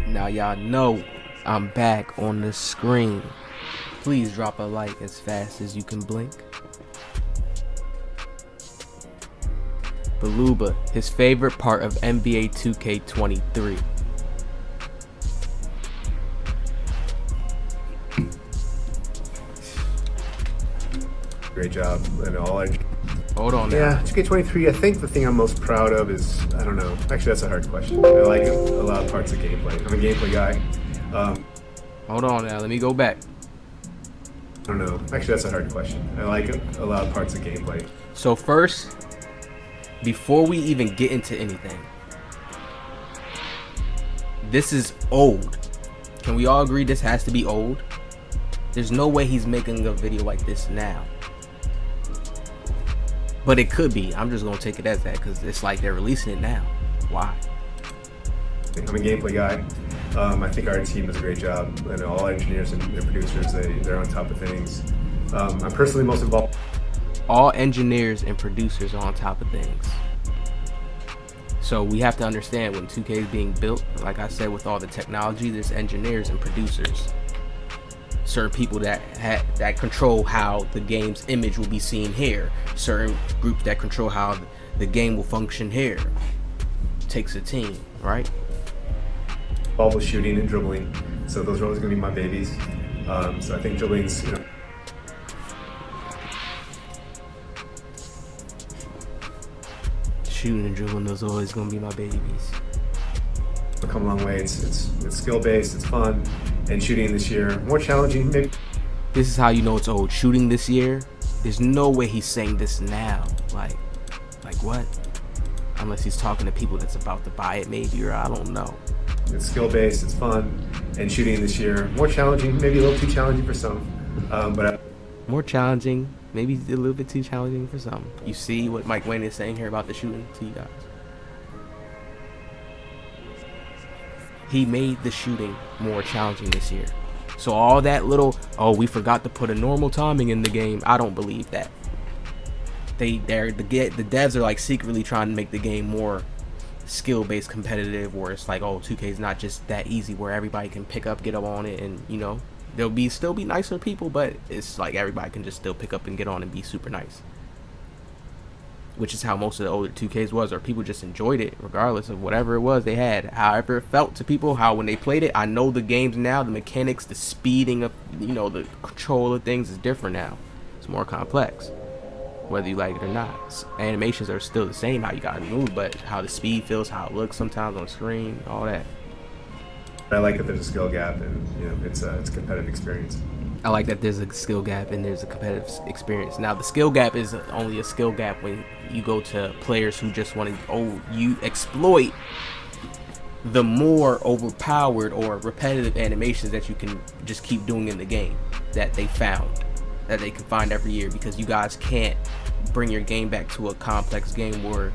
Now y'all know I'm back on the screen. Please drop a like as fast as you can blink. Baluba, his favorite part of NBA 2K23. Great job. And Hold on now. Yeah, 2K23, I think the thing I'm most proud of is, I don't know. Actually, that's a hard question. I like a lot of parts of gameplay. I'm a gameplay guy. Hold on now, let me go back. I don't know. Actually, that's a hard question. I like a lot of parts of gameplay. So first, before we even get into anything, this is old. Can we all agree this has to be old? There's no way he's making a video like this now. But it could be. I'm just gonna take it as that because it's like they're releasing it now. Why? I'm a gameplay guy. I think our team does a great job, and all our engineers and producers, they're on top of things. I'm personally most involved. All engineers and producers are on top of things. So we have to understand when 2K is being built, like I said, with all the technology, there's engineers and producers. Certain people that control how the game's image will be seen here. Certain groups that control how the game will function here. Takes a team, right? All with shooting and dribbling, so those are always going to be my babies. So I think dribbling's, Shooting and dribbling, those are always going to be my babies. come a long way. It's skill based, it's fun, and shooting this year more challenging. Maybe. This is how you know it's old. Shooting this year, there's no way he's saying this now. Like what? Unless he's talking to people that's about to buy it, maybe, or I don't know. It's skill based, it's fun, and shooting this year more challenging. Maybe a little too challenging for some, but more challenging, maybe a little bit too challenging for some. You see what Mike Wang is saying here about the shooting to you guys? He made the shooting more challenging this year. So all that little, oh, we forgot to put a normal timing in the game, I don't believe that. The devs are like secretly trying to make the game more skill-based competitive, where it's like, oh, 2K is not just that easy where everybody can get up on it, and you know, there'll still be nicer people, but it's like everybody can just still pick up and get on and be super nice. Which is how most of the older 2Ks was, or people just enjoyed it regardless of whatever it was they had. However it felt to people, how when they played it, I know the games now, the mechanics, the speeding of, you know, the control of things is different now. It's more complex, whether you like it or not. Animations are still the same, how you gotta move, but how the speed feels, how it looks sometimes on screen, all that. I like that there's a skill gap, and you know, it's a competitive experience. I like that there's a skill gap and there's a competitive experience. Now, the skill gap is only a skill gap when you go to players who just want to, you exploit the more overpowered or repetitive animations that you can just keep doing in the game that they found, that they can find every year, because you guys can't bring your game back to a complex game where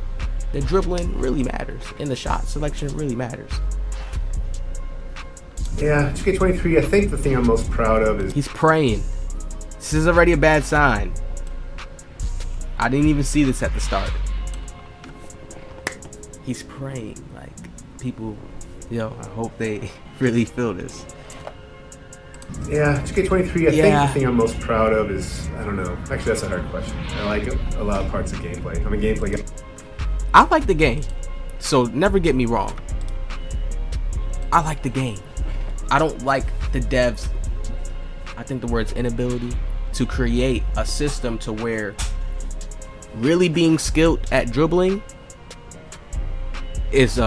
the dribbling really matters and the shot selection really matters. Yeah, 2K23, I think the thing I'm most proud of is... He's praying. This is already a bad sign. I didn't even see this at the start. He's praying. Like, people, yo, I hope they really feel this. Yeah, 2K23, I think the thing I'm most proud of is, I don't know. Actually, that's a hard question. I like a lot of parts of gameplay. I'm a gameplay guy. I like the game. So never get me wrong. I like the game. I don't like the devs, I think the word's inability, to create a system to where really being skilled at dribbling is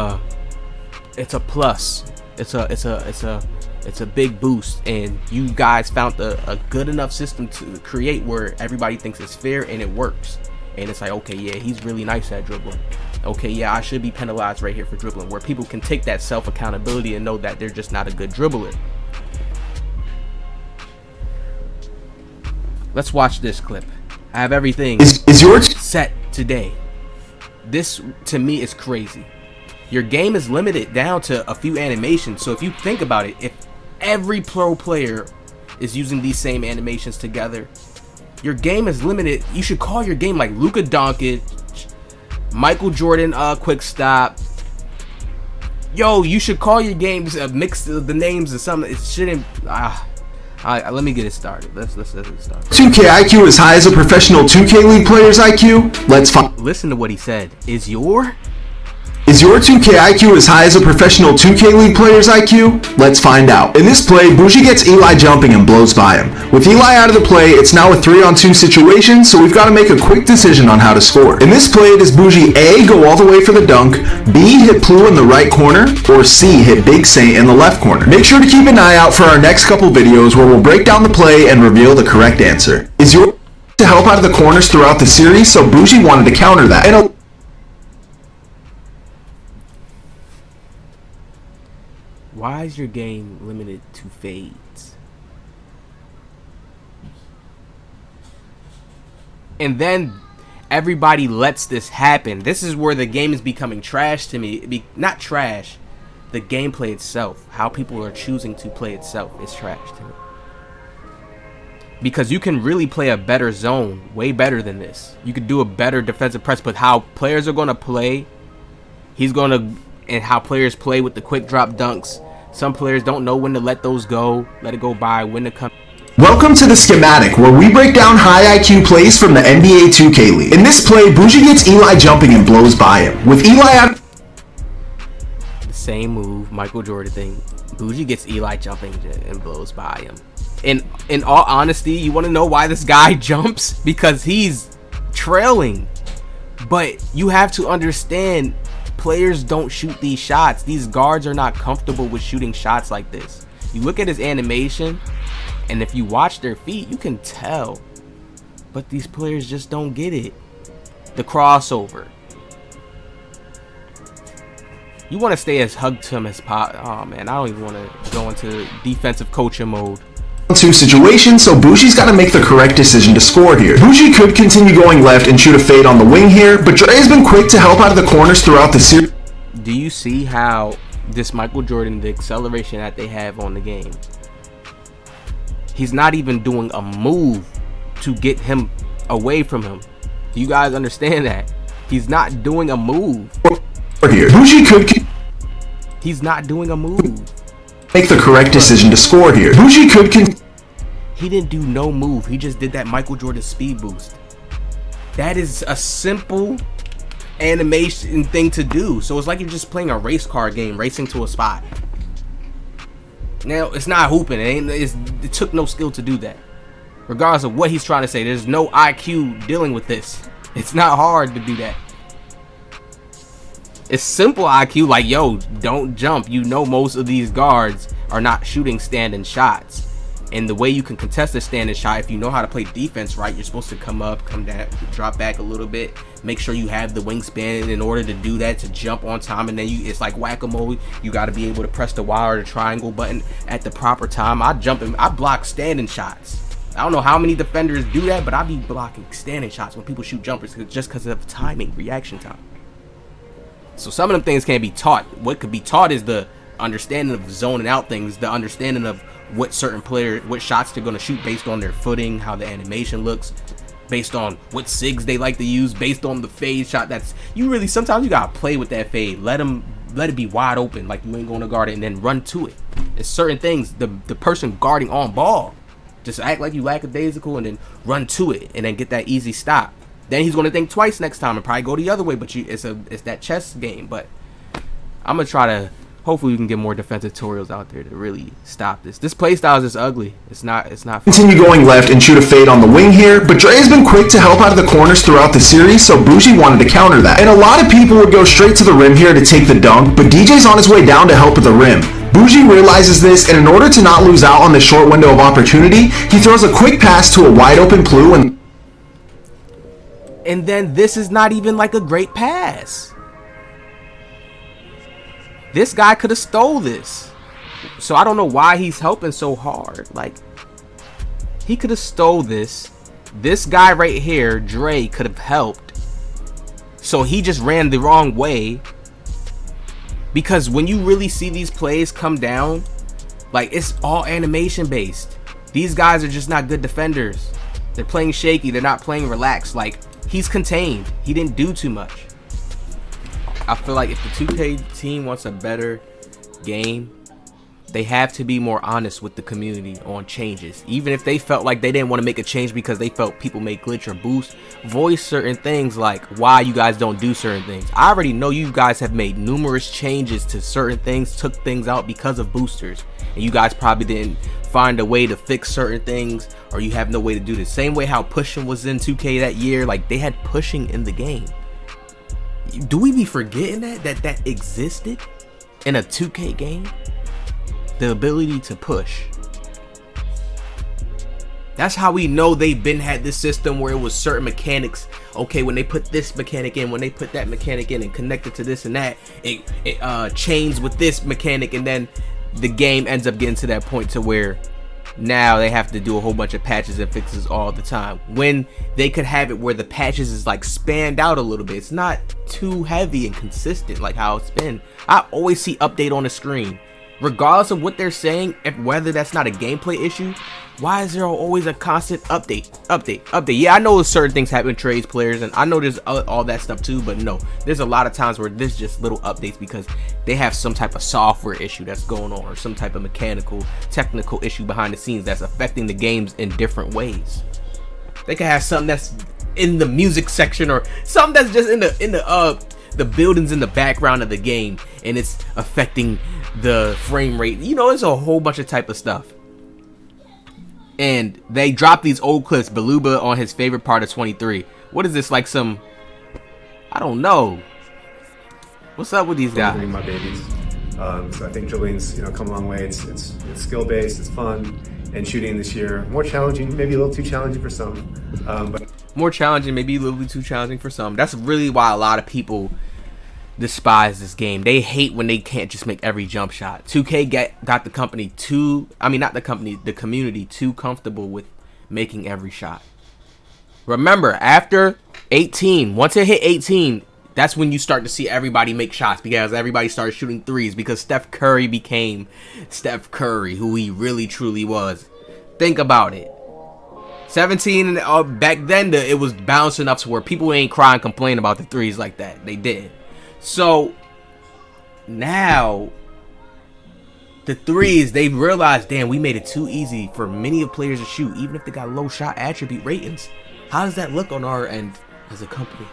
it's a plus. It's a big boost, and you guys found a good enough system to create where everybody thinks it's fair and it works. And it's like, okay, yeah, he's really nice at dribbling. Okay, yeah, I should be penalized right here for dribbling, where people can take that self-accountability and know that they're just not a good dribbler. Let's watch this clip. I have everything is yours set today. This, to me, is crazy. Your game is limited down to a few animations, so if you think about it, if every pro player is using these same animations together, your game is limited. You should call your game like Luka Doncic, Michael Jordan quick stop, Yo, you should call your games a mix of the names of something. It shouldn't. Let me get it started. Let's get it started. 2K IQ as high as a professional 2K League player's IQ? Let's find. Listen to what he said. Is your 2K IQ as high as a professional 2K League player's IQ? Let's find out. In this play, Bougie gets Eli jumping and blows by him. With Eli out of the play, it's now a 3-on-2 situation, so we've got to make a quick decision on how to score. In this play, does Bougie A, go all the way for the dunk, B, hit Plu in the right corner, or C, hit Big Saint in the left corner? Make sure to keep an eye out for our next couple videos where we'll break down the play and reveal the correct answer. Is your to help out of the corners throughout the series, so Bougie wanted to counter that. And why is your game limited to fades? And then everybody lets this happen. This is where the game is becoming trash to me. Not trash. The gameplay itself, how people are choosing to play itself, is trash to me. Because you can really play a better zone, way better than this. You could do a better defensive press, but how players are going to play, and how players play with the quick drop dunks. Some players don't know when to let those go, let it go by, when to come. welcome to the schematic, where we break down high IQ plays from the NBA 2K League. In this play, Bougie gets Eli jumping and blows by him. With Eli out, The same move, Michael Jordan thing. Bougie gets Eli jumping and blows by him. In all honesty, you want to know why this guy jumps? Because he's trailing. But you have to understand, players don't shoot these shots. These guards are not comfortable with shooting shots like this. You look at his animation, and if you watch their feet, you can tell. But these players just don't get it. The crossover. You want to stay as hugged to him as possible. Oh man, I don't even want to go into defensive coaching mode. two situation, so Bougie's got to make the correct decision to score here. Bougie could continue going left and shoot a fade on the wing here, but Dre has been quick to help out of the corners throughout the series. Do you see how this Michael Jordan, the acceleration that they have on the game, he's not even doing a move to get him away from him. Do you guys understand that? He's not doing a move. Here, Bougie could He's not doing a move. Make the correct decision to score here. Bougie could He didn't do no move. He just did that Michael Jordan speed boost. That is a simple animation thing to do. So it's like you're just playing a race car game, racing to a spot. Now, it's not hooping. It took no skill to do that. Regardless of what he's trying to say, there's no IQ dealing with this. It's not hard to do that. It's simple IQ, like, yo, don't jump. You know most of these guards are not shooting standing shots. And the way you can contest a standing shot, if you know how to play defense right, you're supposed to come up, come down, drop back a little bit. Make sure you have the wingspan in order to do that, to jump on time. And then it's like whack-a-mole. You got to be able to press the Y or the triangle button at the proper time. I block standing shots. I don't know how many defenders do that, but I be blocking standing shots when people shoot jumpers just because of timing, reaction time. So some of them things can't be taught. What could be taught is the understanding of zoning out things, the understanding of what certain players, what shots they're going to shoot based on their footing, how the animation looks, based on what sigs they like to use, based on the fade shot. Sometimes you got to play with that fade. Let it be wide open, like you ain't going to guard it, and then run to it. There's certain things, the person guarding on ball, just act like you lackadaisical and then run to it and then get that easy stop. Then he's going to think twice next time and probably go the other way, but it's that chess game. But I'm going to try to, hopefully we can get more defensive tutorials out there to really stop this. This play style is just ugly. It's not fun. Continue going left and shoot a fade on the wing here, but Dre has been quick to help out of the corners throughout the series, so Bougie wanted to counter that. And a lot of people would go straight to the rim here to take the dunk, but DJ's on his way down to help with the rim. Bougie realizes this, and in order to not lose out on the short window of opportunity, he throws a quick pass to a wide open Plu, and then this is not even like a great pass. This guy could have stole this. So I don't know why he's helping so hard. Like, he could have stole this. This guy right here, Dre, could have helped. So he just ran the wrong way. Because when you really see these plays come down, like, it's all animation based. These guys are just not good defenders. They're playing shaky. They're not playing relaxed. Like, he's contained. He didn't do too much. I feel like if the 2K team wants a better game, they have to be more honest with the community on changes. Even if they felt like they didn't want to make a change because they felt people may glitch or boost, voice certain things like why you guys don't do certain things. I already know you guys have made numerous changes to certain things, took things out because of boosters, and you guys probably didn't find a way to fix certain things, or you have no way to do the same way how pushing was in 2K that year. Like, they had pushing in the game. Do we be forgetting that existed in a 2K game? The ability to push. That's how we know they've been had this system where it was certain mechanics. Okay, when they put this mechanic in, when they put that mechanic in and connect it to this and that, it chains with this mechanic, and then the game ends up getting to that point to where now they have to do a whole bunch of patches and fixes all the time, when they could have it where the patches is like spanned out a little bit. It's not too heavy and consistent like how it's been. I always see update on the screen. Regardless of what they're saying, if whether that's not a gameplay issue, why is there always a constant update? Yeah, I know certain things happen, trades, players, and I know there's all that stuff too, but no, there's a lot of times where there's just little updates because they have some type of software issue that's going on, or some type of technical issue behind the scenes that's affecting the games in different ways. They could have something that's in the music section, or something that's just in the buildings in the background of the game, and it's affecting the frame rate. You know, it's a whole bunch of type of stuff. And they dropped these old clips. Beluba on his favorite part of 23. What is this, like some, I don't know. What's up with these guys? My babies. So I think drilling's come a long way. It's skill based, it's fun, and shooting this year more challenging, maybe a little too challenging for some. But more challenging, maybe a little bit too challenging for some. That's really why a lot of people despise this game. They hate when they can't just make every jump shot. 2K got the company the community too comfortable with making every shot. Remember, after 18, once it hit 18, that's when you start to see everybody make shots, because everybody started shooting threes, because Steph Curry became Steph Curry, who he really truly was. Think about it. 17, back then it was bouncing up to where people ain't crying, complain about the threes like that. They did. So now the threes, they've realized, damn, we made it too easy for many of players to shoot, even if they got low shot attribute ratings. How does that look on our end as a company?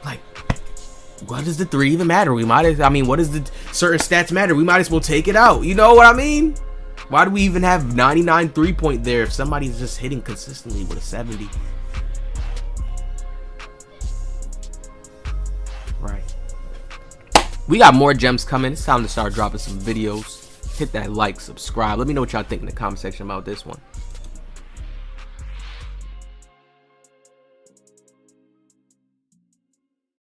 Like, what does the three even matter? What does the certain stats matter? We might as well take it out. You know what I mean? Why do we even have 99 3-point there if somebody's just hitting consistently with a 70? Right. We got more gems coming. It's time to start dropping some videos. Hit that like, subscribe. Let me know what y'all think in the comment section about this one.